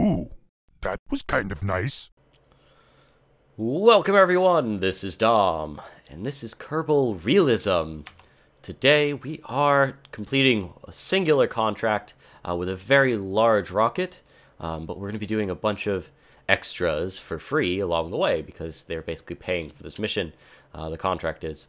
Ooh, that was kind of nice. Welcome everyone, this is Dom, and this is Kerbal Realism. Today we are completing a singular contract with a very large rocket, but we're going to be doing a bunch of extras for free along the way because they're basically paying for this mission, the contract is.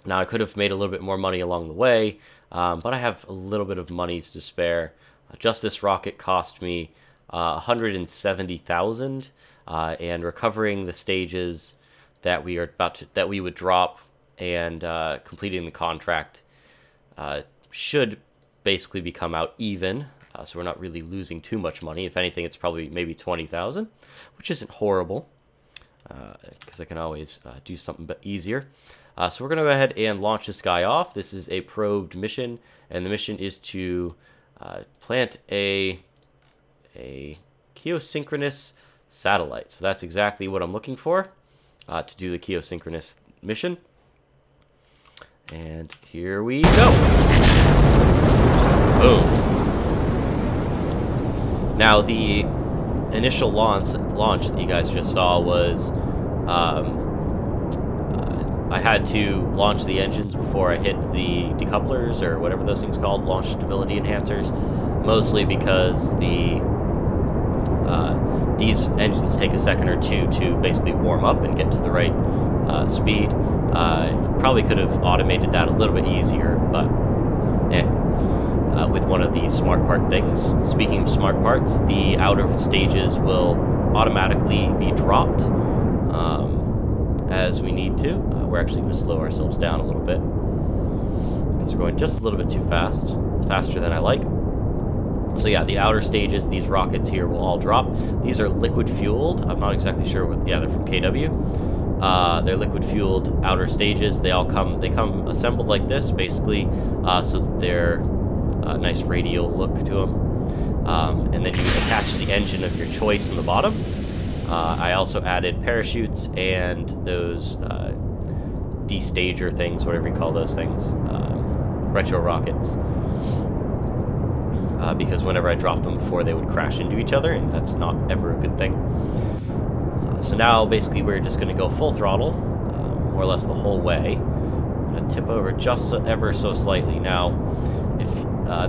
Now I could have made a little bit more money along the way, but I have a little bit of monies to spare. Just this rocket cost me 170,000, and recovering the stages that we would drop and completing the contract should basically become out even, so we're not really losing too much money. If anything, it's probably maybe 20,000, which isn't horrible, because I can always do something a bit easier. So we're going to go ahead and launch this guy off. This is a probed mission, and the mission is to plant a Keo-Synchronous satellite. So that's exactly what I'm looking for to do the Keo-Synchronous mission. And here we go. Boom. Now the initial launch that you guys just saw was I had to launch the engines before I hit the decouplers, or whatever those things called, launch stability enhancers, mostly because these engines take a second or two to basically warm up and get to the right speed. Probably could have automated that a little bit easier, but with one of these smart part things. Speaking of smart parts, the outer stages will automatically be dropped as we need to. We're actually going to slow ourselves down a little bit because we're going just a little bit too fast, faster than I like. So yeah, the outer stages, these rockets here will all drop. These are liquid fueled. I'm not exactly sure what. Yeah, they're from KW. They're liquid fueled outer stages. They come assembled like this, basically, so that they're a nice radial look to them. And then you attach the engine of your choice in the bottom. I also added parachutes and those destager things, whatever you call those things, retro rockets. Because whenever I dropped them before, they would crash into each other, and that's not ever a good thing. So now, basically, we're just going to go full throttle, more or less the whole way. I'm going to tip over just ever so slightly. Now, if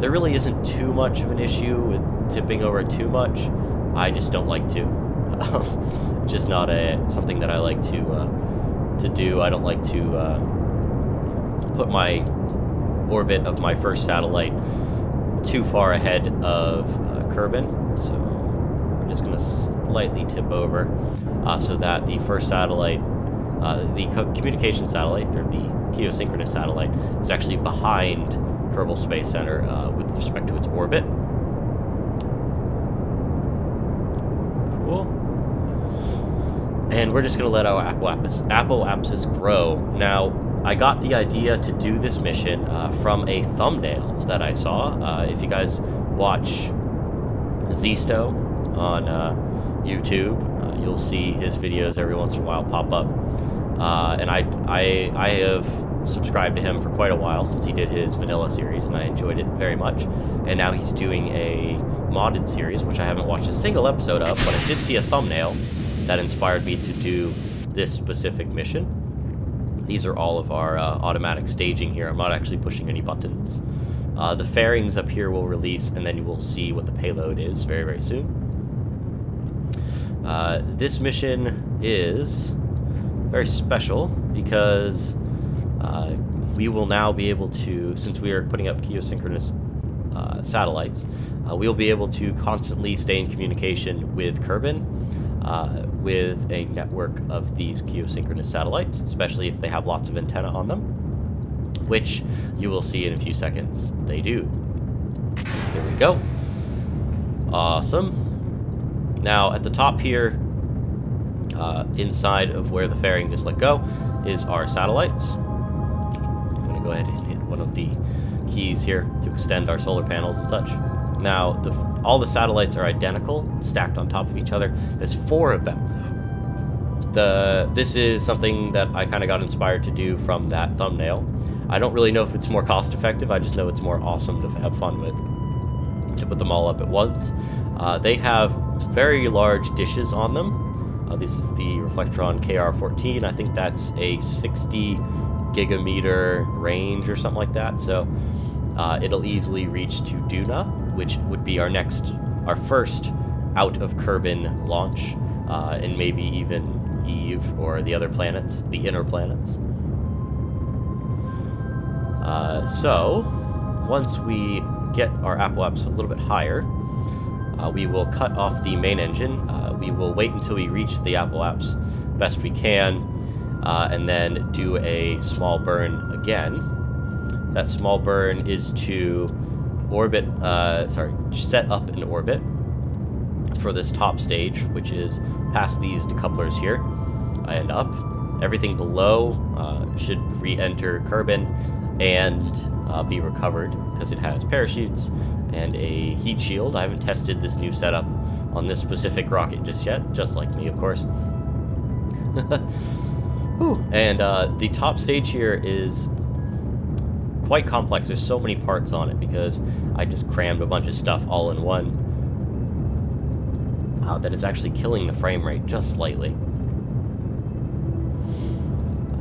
there really isn't too much of an issue with tipping over too much, I just don't like to. Just not something that I like to do. I don't like to put my orbit of my first satellite too far ahead of Kerbin, so we're just going to slightly tip over so that the first satellite, the communication satellite, or the Keo-Synchronous satellite, is actually behind Kerbal Space Center with respect to its orbit. Cool. And we're just going to let our apoapsis grow. Now, I got the idea to do this mission from a thumbnail that I saw. If you guys watch Zisto on YouTube, you'll see his videos every once in a while pop up. And I have subscribed to him for quite a while since he did his vanilla series, and I enjoyed it very much. And now he's doing a modded series, which I haven't watched a single episode of, but I did see a thumbnail that inspired me to do this specific mission. These are all of our automatic staging here. I'm not actually pushing any buttons. The fairings up here will release, and then you will see what the payload is very, very soon. This mission is very special because we will now be able to, since we are putting up Keo-Synchronous satellites, we'll be able to constantly stay in communication with Kerbin, with a network of these Keo-Synchronous satellites, especially if they have lots of antenna on them, which you will see in a few seconds they do. There we go. Awesome. Now, at the top here, inside of where the fairing just let go, is our satellites. I'm going to go ahead and hit one of the keys here to extend our solar panels and such. Now, all the satellites are identical, stacked on top of each other. There's 4 of them. This is something that I kind of got inspired to do from that thumbnail. I don't really know if it's more cost effective, I just know it's more awesome to have fun with, to put them all up at once. They have very large dishes on them. This is the Reflectron KR14. I think that's a 60 gigameter range or something like that. So it'll easily reach to Duna, which would be our first out of Kerbin launch, and maybe even Eve or the other planets, the inner planets. So once we get our apoaps a little bit higher, we will cut off the main engine. We will wait until we reach the apoaps best we can, and then do a small burn again. That small burn is to set up an orbit for this top stage, which is past these decouplers here and up. Everything below should re-enter Kerbin and be recovered because it has parachutes and a heat shield. I haven't tested this new setup on this specific rocket just yet, just like me, of course. And the top stage here is quite complex. There's so many parts on it because I just crammed a bunch of stuff all in one, that it's actually killing the frame rate just slightly.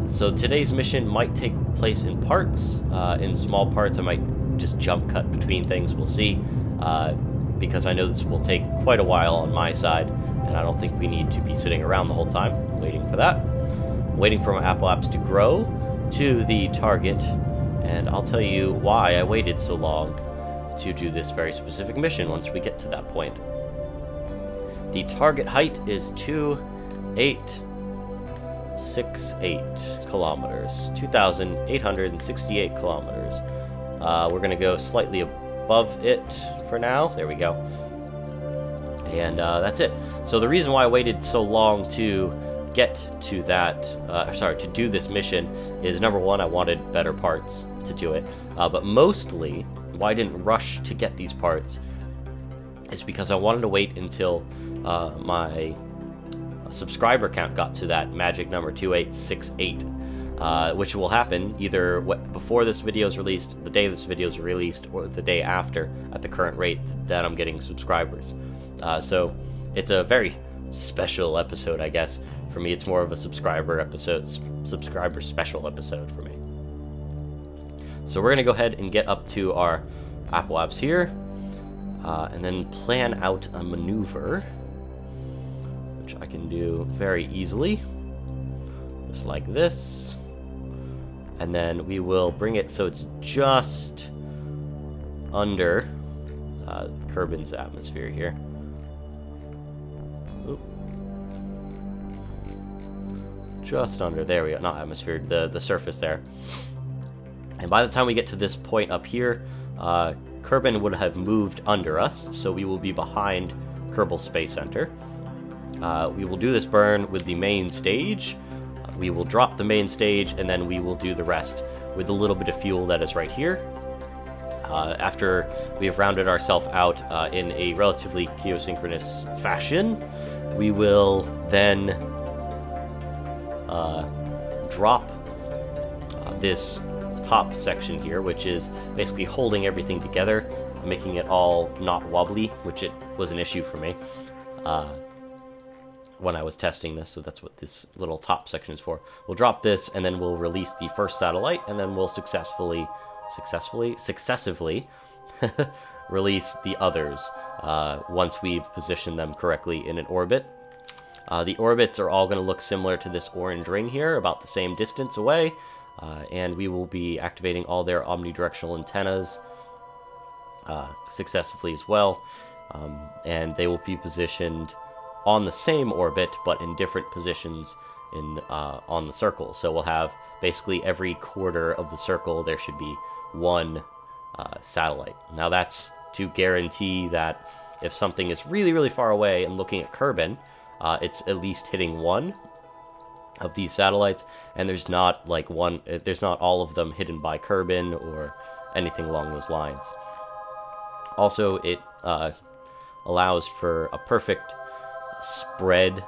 So today's mission might take place in parts, in small parts. I might just jump cut between things, we'll see, because I know this will take quite a while on my side, and I don't think we need to be sitting around the whole time waiting for that. Waiting for my apoaps to grow to the target, and I'll tell you why I waited so long to do this very specific mission once we get to that point. The target height is 2868 kilometers, 2,868 kilometers. We're going to go slightly above it for now. There we go. And that's it. So the reason why I waited so long to get to that, to do this mission is, number one, I wanted better parts to do it. But mostly, why I didn't rush to get these parts is because I wanted to wait until my subscriber count got to that magic number 2868, which will happen either before this video is released, the day this video is released, or the day after at the current rate that I'm getting subscribers. So it's a very special episode, I guess. For me, it's more of a subscriber special episode for me. So we're going to go ahead and get up to our apoaps here, and then plan out a maneuver, which I can do very easily, just like this. And then we will bring it so it's just under Kerbin's atmosphere here. Oop. Just under, there we go, not atmosphere, the surface there. And by the time we get to this point up here, Kerbin would have moved under us, so we will be behind Kerbal Space Center. We will do this burn with the main stage. We will drop the main stage, and then we will do the rest with a little bit of fuel that is right here. After we have rounded ourselves out in a relatively Keo-Synchronous fashion, we will then drop this top section here, which is basically holding everything together, making it all not wobbly, which it was an issue for me when I was testing this, so that's what this little top section is for. We'll drop this, and then we'll release the first satellite, and then we'll successively release the others once we've positioned them correctly in an orbit. The orbits are all going to look similar to this orange ring here, about the same distance away, and we will be activating all their omnidirectional antennas successfully as well, and they will be positioned on the same orbit, but in different positions on the circle. So we'll have basically every quarter of the circle, there should be one satellite. Now that's to guarantee that if something is really, really far away and looking at Kerbin, it's at least hitting one of these satellites, and there's not there's not all of them hidden by Kerbin or anything along those lines. Also, it allows for a perfect spread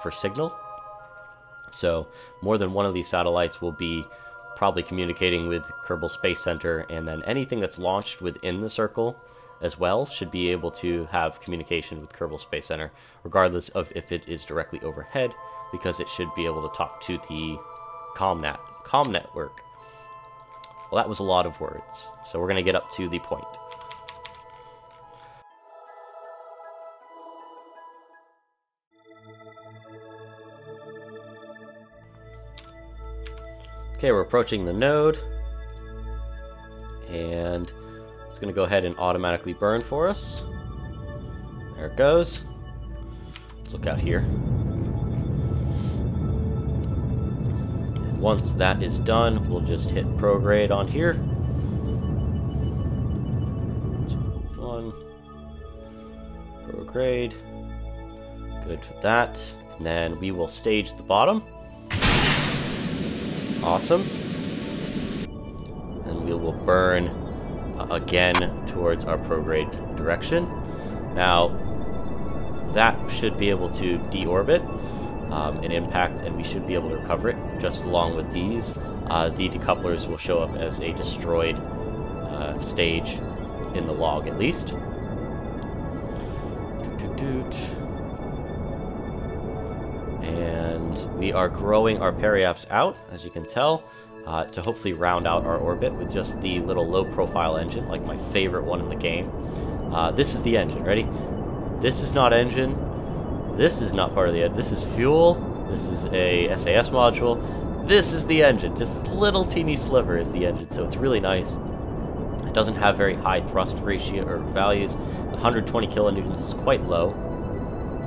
for signal. So more than one of these satellites will be probably communicating with Kerbal Space Center, and then anything that's launched within the circle as well should be able to have communication with Kerbal Space Center, regardless of if it is directly overhead, because it should be able to talk to the comm network. Well, that was a lot of words, so we're going to get up to the point. Okay, we're approaching the node, and it's going to go ahead and automatically burn for us. There it goes. Let's look out here. And once that is done, we'll just hit prograde on here. 1. Prograde. Good for that. And then we will stage the bottom. Awesome. And we will burn again towards our prograde direction. Now, that should be able to deorbit an impact, and we should be able to recover it just along with these. The decouplers will show up as a destroyed stage in the log, at least. And we are growing our periaps out, as you can tell, to hopefully round out our orbit with just the little low-profile engine, like my favorite one in the game. This is the engine. Ready? This is not engine. This is not part of the engine. This is fuel. This is a SAS module. This is the engine. Just this little teeny sliver is the engine, so it's really nice. It doesn't have very high thrust ratio or values. 120 kilonewtons is quite low.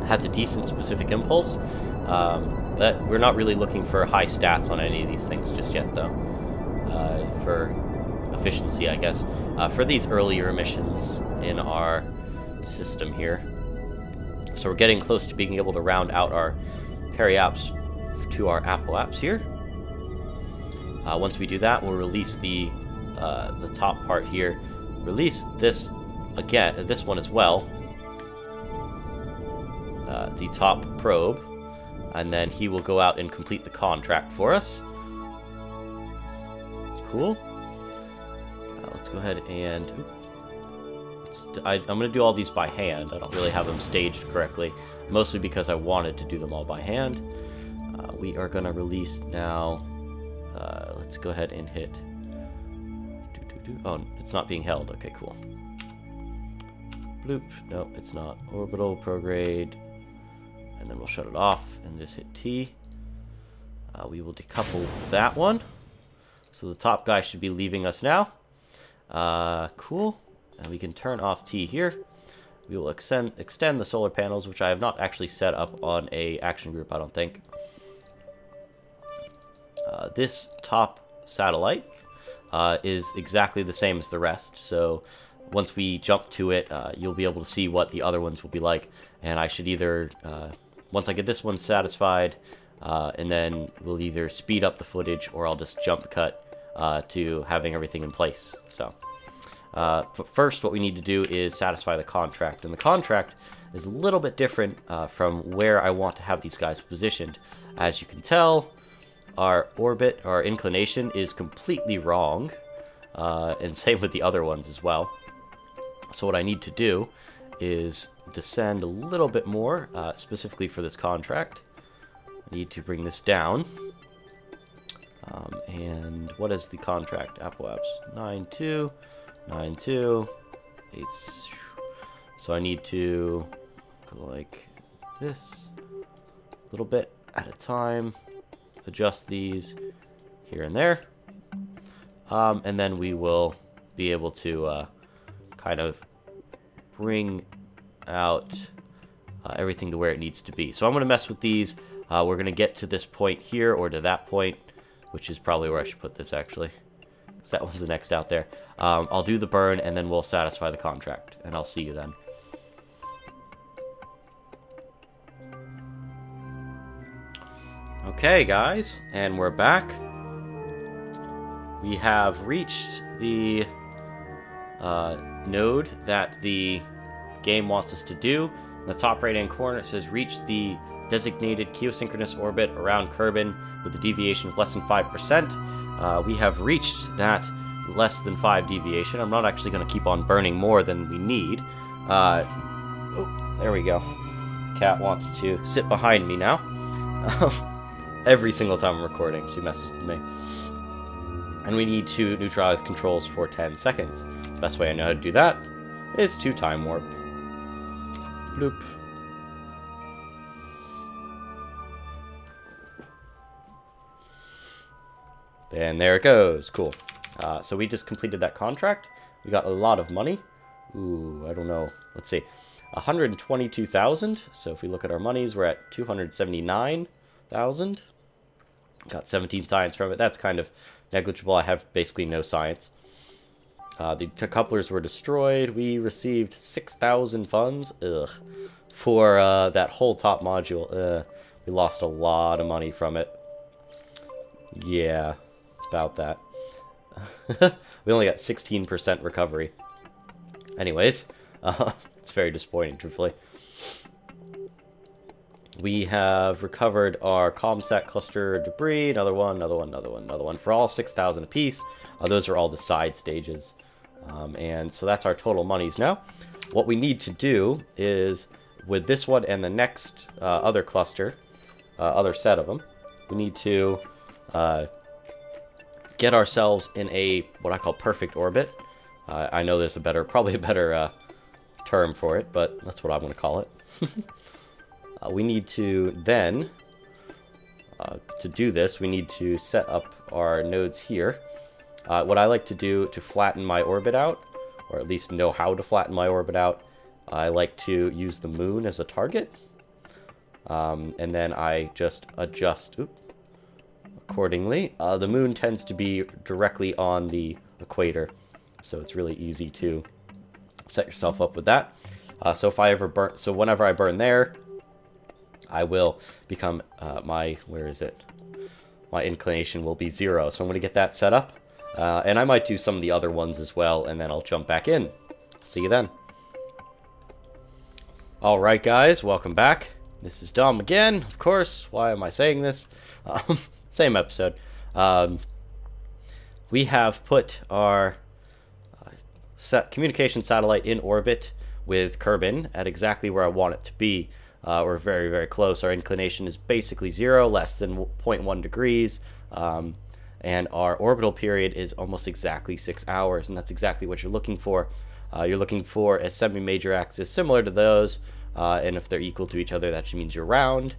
It has a decent specific impulse. But we're not really looking for high stats on any of these things just yet, though. For efficiency, I guess. For these earlier missions in our system here. So we're getting close to being able to round out our periaps to our apoaps here. Once we do that, we'll release the top part here. Release this again, this one as well. The top probe. And then he will go out and complete the contract for us. Cool. Let's go ahead and... I'm going to do all these by hand. I don't really have them staged correctly, mostly because I wanted to do them all by hand. We are going to release now... let's go ahead and hit... Oh, it's not being held. Okay, cool. Bloop. No, it's not. Orbital, prograde... And then we'll shut it off and just hit T. We will decouple that one. So the top guy should be leaving us now. Cool. And we can turn off T here. We will extend the solar panels, which I have not actually set up on a action group, I don't think. This top satellite is exactly the same as the rest. So once we jump to it, you'll be able to see what the other ones will be like. And I should either... once I get this one satisfied, and then we'll either speed up the footage or I'll just jump cut to having everything in place. So, but first what we need to do is satisfy the contract. And the contract is a little bit different from where I want to have these guys positioned. As you can tell, our orbit, our inclination is completely wrong. And same with the other ones as well. So what I need to do is descend a little bit more, specifically for this contract. I need to bring this down. And what is the contract? Apoaps 9.2, 9.2, 8. So I need to go like this, a little bit at a time, adjust these here and there. And then we will be able to kind of bring out everything to where it needs to be. So I'm going to mess with these. We're going to get to this point here, or to that point, which is probably where I should put this, actually. Because that was the next out there. I'll do the burn, and then we'll satisfy the contract. And I'll see you then. Okay, guys. And we're back. We have reached the node that the game wants us to do. In the top right hand corner it says reach the designated Keo-Synchronous orbit around Kerbin with a deviation of less than 5%. We have reached that less than 5 deviation. I'm not actually going to keep on burning more than we need. Oh, there we go. Cat wants to sit behind me now. Every single time I'm recording, she messes with me. And we need to neutralize controls for 10 seconds. Best way I know how to do that is to time warp. Bloop. And there it goes. Cool. So we just completed that contract. We got a lot of money. Ooh, I don't know. Let's see. 122,000. So if we look at our monies, we're at 279,000. Got 17 science from it. That's kind of negligible. I have basically no science. The couplers were destroyed. We received 6,000 funds. Ugh. For that whole top module. We lost a lot of money from it. Yeah, about that. We only got 16% recovery. Anyways, it's very disappointing, truthfully. We have recovered our ComSat cluster debris. Another one, another one, another one, another one. For all 6,000 apiece. Those are all the side stages. And so that's our total monies now. What we need to do is, with this one and the next other cluster, other set of them, we need to get ourselves in a, what I call perfect orbit. I know there's probably a better term for it, but that's what I'm going to call it. We need to then, to do this, we need to set up our nodes here. What I like to do to flatten my orbit out, or at least know how to flatten my orbit out, I like to use the moon as a target. And then I just adjust accordingly. The moon tends to be directly on the equator, so it's really easy to set yourself up with that. So whenever I burn there, I will become my inclination will be 0. So I'm going to get that set up. And I might do some of the other ones as well, and then I'll jump back in. See you then. Alright guys, welcome back. This is Dom again, of course. Why am I saying this? Same episode. We have put our communication satellite in orbit with Kerbin at exactly where I want it to be. We're very, very close. Our inclination is basically 0, less than 0.1 degrees. And our orbital period is almost exactly 6 hours, and that's exactly what you're looking for. You're looking for a semi-major axis similar to those, and if they're equal to each other, that means you're round.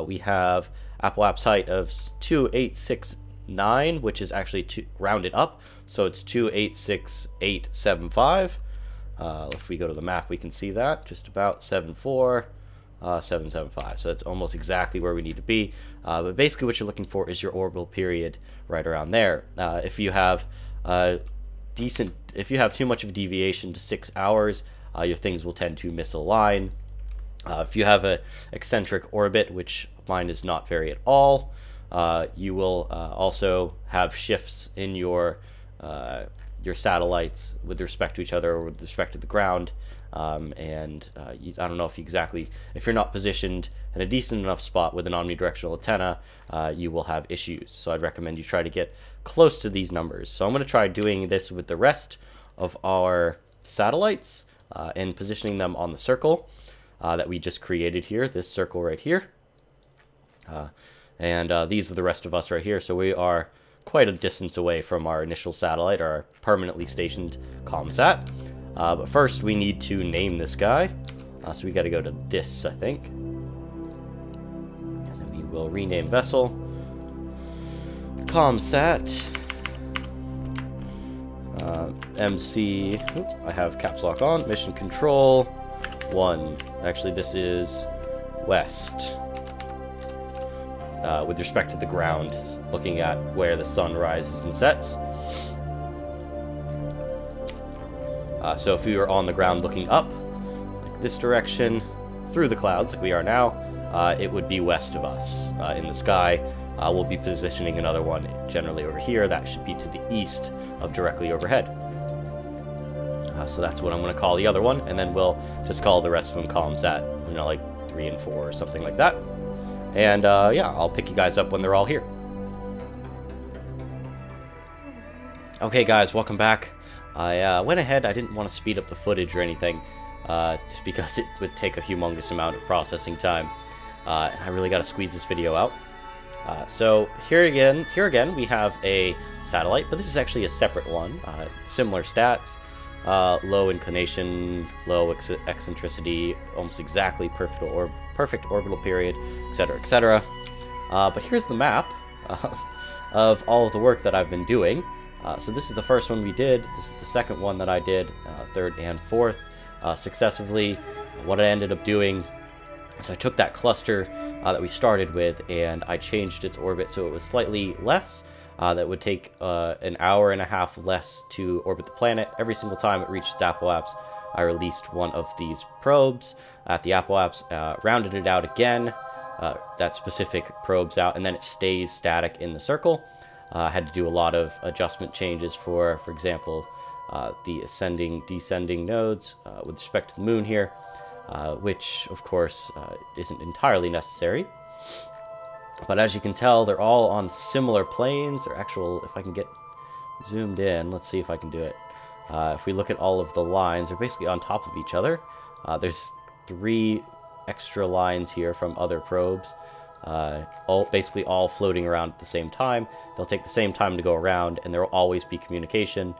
We have apoapse height of 2869, which is actually rounded up, so it's 286875. If we go to the map, we can see that, just about 74775. So it's almost exactly where we need to be. But basically what you're looking for is your orbital period right around there. If you have if you have too much of a deviation to 6 hours, your things will tend to misalign. If you have an eccentric orbit, which mine is not very at all, you will also have shifts in your satellites with respect to each other or with respect to the ground. I don't know if you're not positioned in a decent enough spot with an omnidirectional antenna, you will have issues. So I'd recommend you try to get close to these numbers. So I'm going to try doing this with the rest of our satellites and positioning them on the circle that we just created here, this circle right here. These are the rest of us right here. So we are quite a distance away from our initial satellite, our permanently stationed ComSat. But first we need to name this guy. So we got to go to this, I think. And then we will rename vessel. ComSat. MC. I have caps lock on. Mission control 1. Actually, this is west. With respect to the ground, looking at where the sun rises and sets. So if we were on the ground looking up, like this direction, through the clouds, like we are now, it would be west of us. In the sky, we'll be positioning another one generally over here. That should be to the east of directly overhead. So that's what I'm going to call the other one, and then we'll just call the rest of them ComSat, like 3 and 4 or something like that. And yeah, I'll pick you guys up when they're all here. Okay guys, welcome back. I went ahead, I didn't want to speed up the footage or anything, just because it would take a humongous amount of processing time. And I really got to squeeze this video out. So here again, we have a satellite, but this is actually a separate one. Similar stats, low inclination, low eccentricity, almost exactly perfect orbital period, etc., etc. But here's the map of all of the work that I've been doing. So this is the first one we did. This is the second one that I did, third and fourth, successively. What I ended up doing is I took that cluster that we started with and I changed its orbit so it was slightly less. That would take an hour and a half less to orbit the planet. Every single time it reached its apoapse, I released one of these probes at the apoapse, rounded it out again, that specific probes out, and then it stays static in the circle. I had to do a lot of adjustment changes for example, the ascending, descending nodes with respect to the moon here, which, of course, isn't entirely necessary. But as you can tell, they're all on similar planes. They're actual, if I can get zoomed in, let's see if I can do it. If we look at all of the lines, they're basically on top of each other. There's 3 extra lines here from other probes. Basically all floating around at the same time. They'll take the same time to go around, and there will always be communication.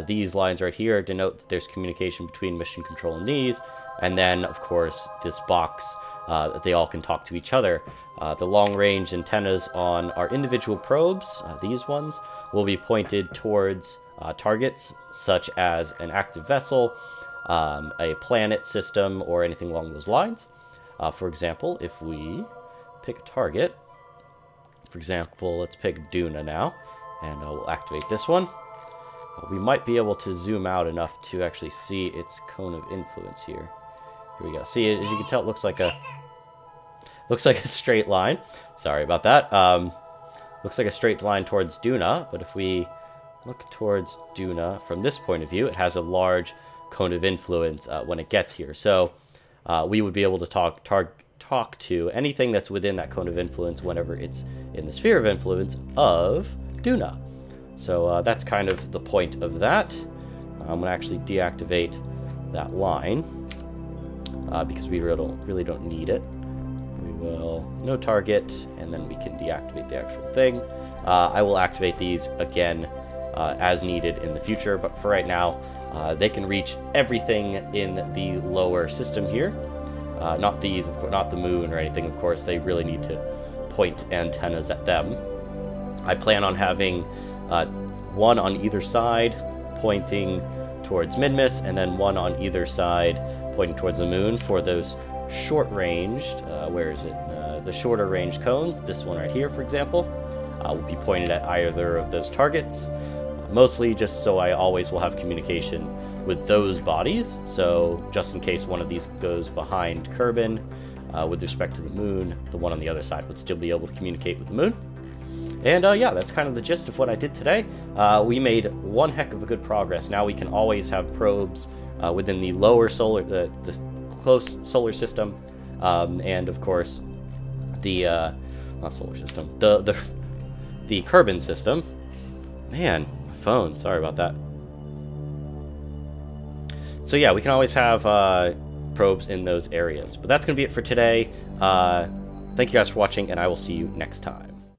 These lines right here denote that there's communication between mission control and these, and then, of course, this box, that they all can talk to each other. The long-range antennas on our individual probes, these ones, will be pointed towards targets such as an active vessel, a planet system, or anything along those lines. For example, if we pick a target. For example, let's pick Duna now, and we'll activate this one. We might be able to zoom out enough to actually see its cone of influence here. Here we go. See, as you can tell, it looks like a straight line. Sorry about that. Looks like a straight line towards Duna, but if we look towards Duna from this point of view, it has a large cone of influence when it gets here. So we would be able to talk to anything that's within that cone of influence whenever it's in the sphere of influence of Duna. So that's kind of the point of that. I'm going to actually deactivate that line because we really don't need it. We will no target, and then we can deactivate the actual thing. I will activate these again as needed in the future, but for right now, they can reach everything in the lower system here. Not these, not the moon or anything, of course. They really need to point antennas at them. I plan on having one on either side pointing towards Minmus, and then one on either side pointing towards the moon for those short-ranged, where is it? The shorter range cones, this one right here, for example, will be pointed at either of those targets, mostly just so I always will have communication with those bodies, so just in case one of these goes behind Kerbin with respect to the moon, the one on the other side would still be able to communicate with the moon. And yeah, that's kind of the gist of what I did today. We made one heck of a good progress. Now we can always have probes within the lower solar, the close solar system, and of course the not solar system, the Kerbin system. Man, my phone. Sorry about that. So yeah, we can always have probes in those areas. But that's going to be it for today. Thank you guys for watching, and I will see you next time.